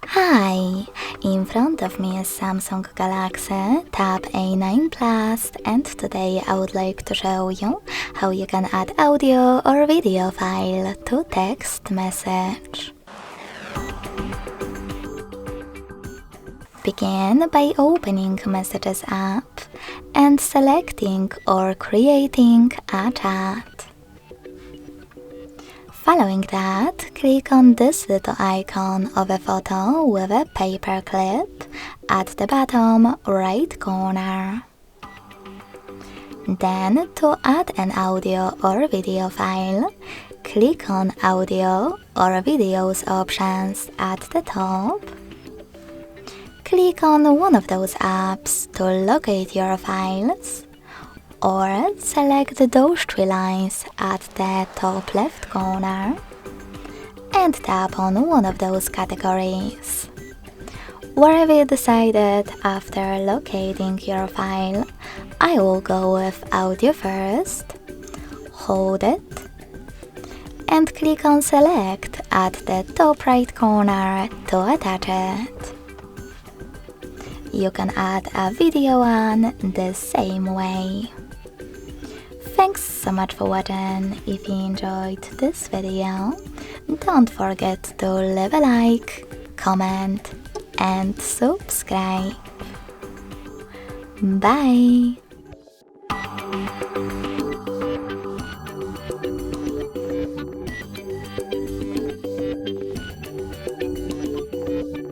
Hi, in front of me is Samsung Galaxy Tab A9 Plus, and today I would like to show you how you can add audio or video file to text message. Begin by opening Messages app and selecting or creating a chat. Following that, click on this little icon of a photo with a paper clip at the bottom right corner. Then, to add an audio or video file, click on Audio or Videos options at the top. Click on one of those apps to locate your files, or select those three lines at the top left corner and tap on one of those categories. Wherever you decided after locating your file, I will go with audio first, hold it, and click on Select at the top right corner to attach it. You can add a video on the same way. Thanks so much for watching. If you enjoyed this video, don't forget to leave a like, comment and subscribe. Bye!